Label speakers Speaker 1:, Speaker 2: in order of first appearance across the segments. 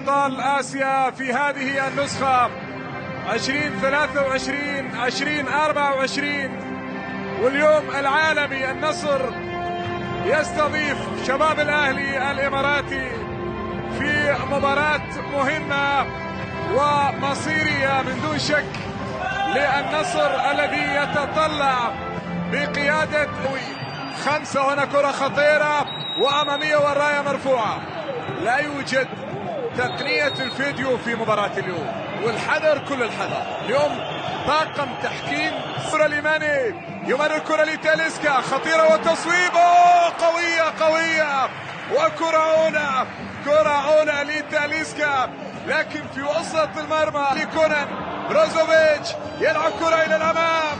Speaker 1: أبطال آسيا في هذه النسخة 2023 2024، واليوم العالمي النصر يستضيف شباب الأهلي الإماراتي في مباراة مهمة ومصيرية من دون شك للنصر الذي يتطلع بقيادة 5. هنا كرة خطيرة وأمامية والراية مرفوعة. لا يوجد تقنية الفيديو في مباراة اليوم، والحذر كل الحذر. اليوم طاقم تحكيم. كرة لماني، يمرر الكرة لتاليسكا، خطيرة وتصويب قوية كرة عونة لتاليسكا، لكن في وسط المرمى لكونان. بروزوفيتش يلعب كرة إلى الأمام.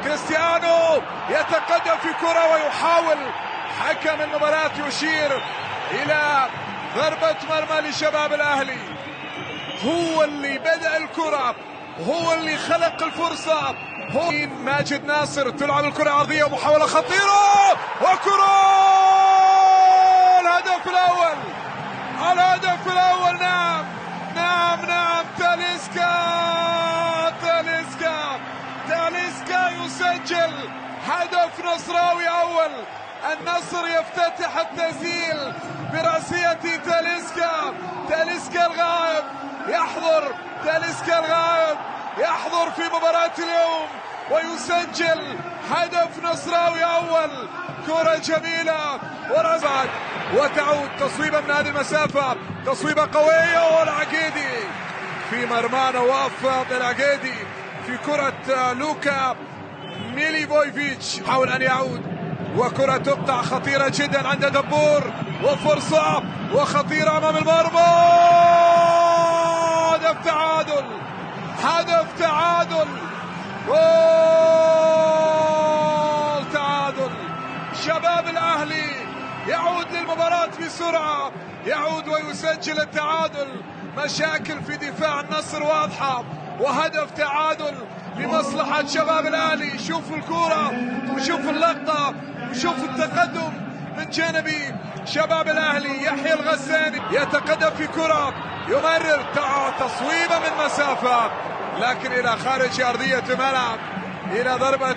Speaker 1: كريستيانو يتقدم في كرة ويحاول حكم المباراة يشير إلى ضربة مرمى لشباب الأهلي. هو اللي بدأ الكرة، هو اللي خلق الفرصة. هو ماجد ناصر، تلعب الكرة عرضية ومحاولة خطيرة وكرة. الهدف الأول. نعم تاليسكا يسجل هدف نصراوي أول. النصر يفتتح التسجيل برأسية تاليسكا الغائب يحضر في مباراة اليوم ويسجل هدف نصراوي أول. كرة جميلة ورزعت وتعود تصويبة من هذه المسافة، تصويبة قوية، والعقيدي في مرمانا. وقف العقيدي في كرة لوكا ميليفويفيتش، حاول أن يعود وكرة تقطع خطيرة جدا عند دبور، وفرصة وخطيرة أمام المرمى. هدف تعادل شباب الأهلي يعود للمباراة بسرعة، يعود ويسجل التعادل. مشاكل في دفاع النصر واضحة، وهدف تعادل لمصلحة شباب الأهلي. شوف الكرة وشوف اللقطة وشوف التقدم من جانب شباب الأهلي. يحيى الغساني يتقدم في كرة، يمرر تصويبة من مسافة، لكن إلى خارج أرضية الملعب، إلى ضربة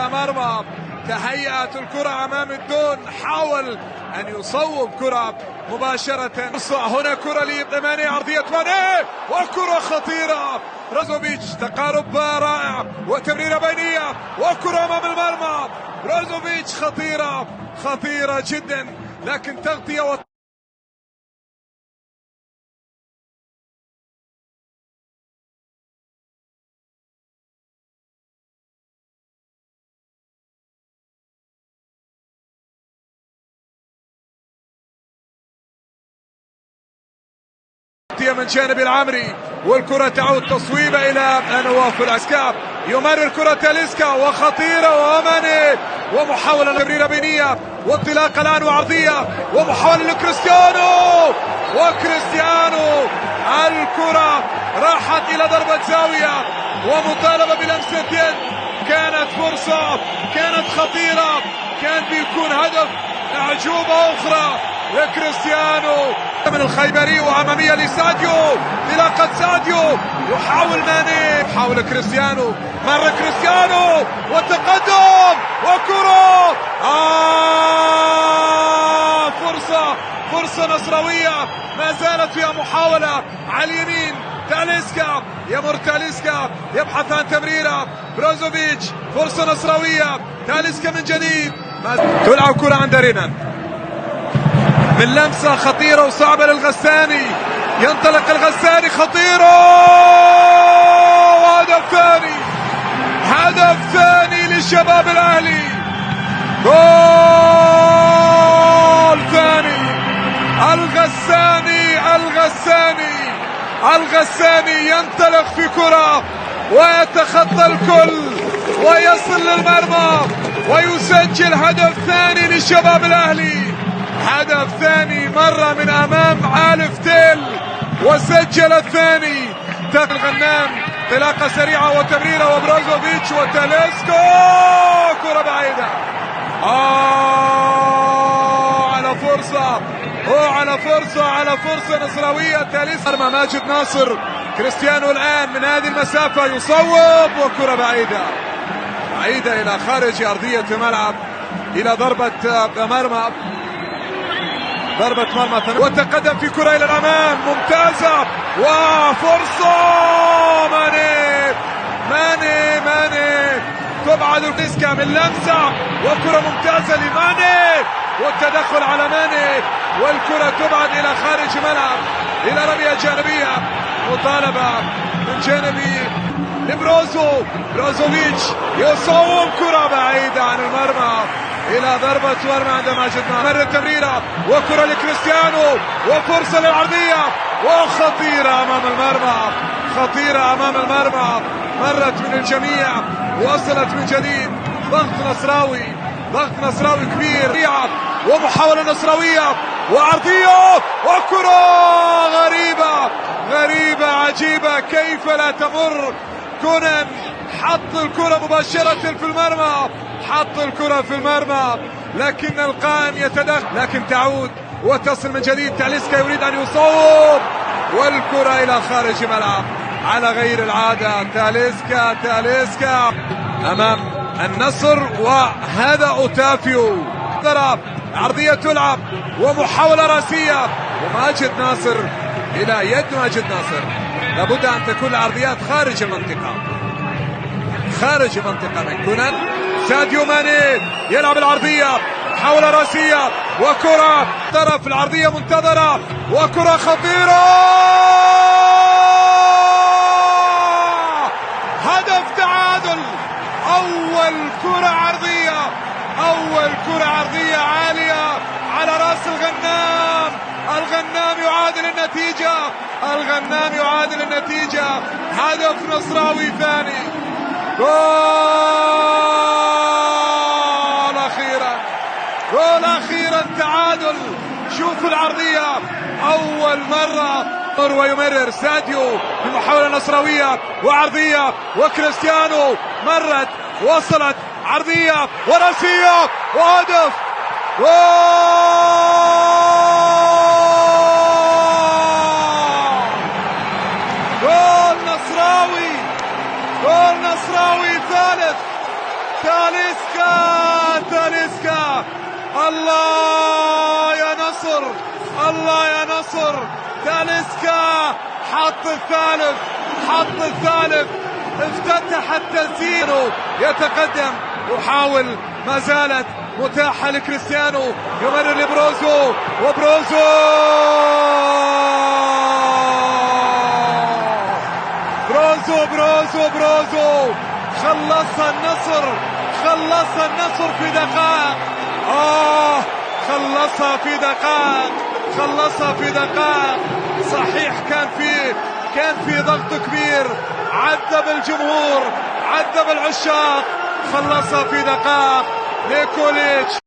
Speaker 1: مرمى. تهيأت الكرة أمام الدون، حاول أن يصوب كرة مباشرة. هنا كرة لماني، عرضية ماني وكرة خطيرة. بروزوفيتش تقارب رائع وتمريرة بينية وكرة أمام المرمى. بروزوفيتش خطيرة جدا، لكن تغطية من جانب العمري، والكرة تعود تصويبة إلى نواف العسكاب. يمرر كرة تاليسكا وخطيرة وأماني، ومحاولة تمريرة بينية وانطلاقة الآن وعرضية ومحاولة لكريستيانو. الكرة راحت إلى ضربة زاوية ومطالبة بلمسة يد. كانت فرصة، كانت خطيرة، كان بيكون هدف. أعجوبة أخرى لكريستيانو من الخيبري، وأمامية لساديو، انطلاقة ساديو، يحاول ماني، يحاول كريستيانو، مر كريستيانو والتقدم وكرة. فرصة نصراوية، ما زالت فيها محاولة على اليمين. تاليسكا يبحث عن تمريرة. بروزوفيتش، فرصة نصراوية. تاليسكا من جديد، تلعب كرة عند رينان من لمسة خطيرة وصعبة للغساني. ينطلق الغساني، خطيرة، هدف ثاني لشباب الأهلي. جول ثاني. الغساني ينطلق في كرة ويتخطى الكل ويصل للمرمى ويسجل هدف ثاني لشباب الأهلي. هدف ثاني، مرة من أمام عالف تيل وسجل الثاني. الغنام، انطلاقة سريعة وتمريرة، وبروزوفيتش وتاليسكا، كرة بعيدة على فرصة على فرصة نصراوية ثالثة. ماجد ناصر، كريستيانو الآن من هذه المسافة يصوب، وكرة بعيدة إلى خارج أرضية الملعب، إلى ضربة مرمى وتقدم في كرة إلى الأمام ممتازة، وفرصة ماني تبعد تسكا من لمسة، وكرة ممتازة لماني والتدخل على ماني، والكرة تبعد إلى خارج الملعب إلى رمية جانبية، مطالبة من جانبي بروزوفيتش يصوب، كرة بعيدة عن المرمى إلى ضربة مرمى عند ماجد ناصر. مر التمريرة وكرة لكريستيانو وفرصة للعرضية وخطيرة أمام المرمى، مرت من الجميع، وصلت من جديد. ضغط نصراوي كبير، ومحاولة نصراوية وعرضية وكرة غريبة عجيبة، كيف لا تمر. كونان حط الكرة مباشرة في المرمى، لكن القائم يتدخل، لكن تعود وتصل من جديد. تاليسكا يريد أن يصوب، والكرة إلى خارج الملعب على غير العادة. تاليسكا أمام النصر، وهذا أوتافيو، عرضية تلعب ومحاولة راسية، وماجد ناصر إلى يد ماجد ناصر. لابد أن تكون العرضيات خارج المنطقة من كونان. ساديو ماني يلعب العرضية، محاولة راسية وكرة طرف، العرضية منتظرة وكرة خطيرة، هدف تعادل. أول كرة عرضية عالية على رأس الغنام يعادل النتيجة. هدف نصراوي ثاني، جول أخيرا تعادل. شوف العرضية أول مرة، ويمرر ساديو بمحاولة نصراوية وعرضية، وكريستيانو مرت وصلت، عرضية وراسية وهدف. جول نصراوي ثالث. تاليسكا الله يا نصر. تاليسكا حط الثالث، افتتح التسجيل، يتقدم، يحاول، ما زالت متاحة لكريستيانو، يمرر لبروزو، بروزو خلصها النصر في دقائق. خلصها في دقائق. صحيح كان في ضغط كبير، عذب الجمهور، عذب العشاق، خلصها في دقائق. نيكوليتش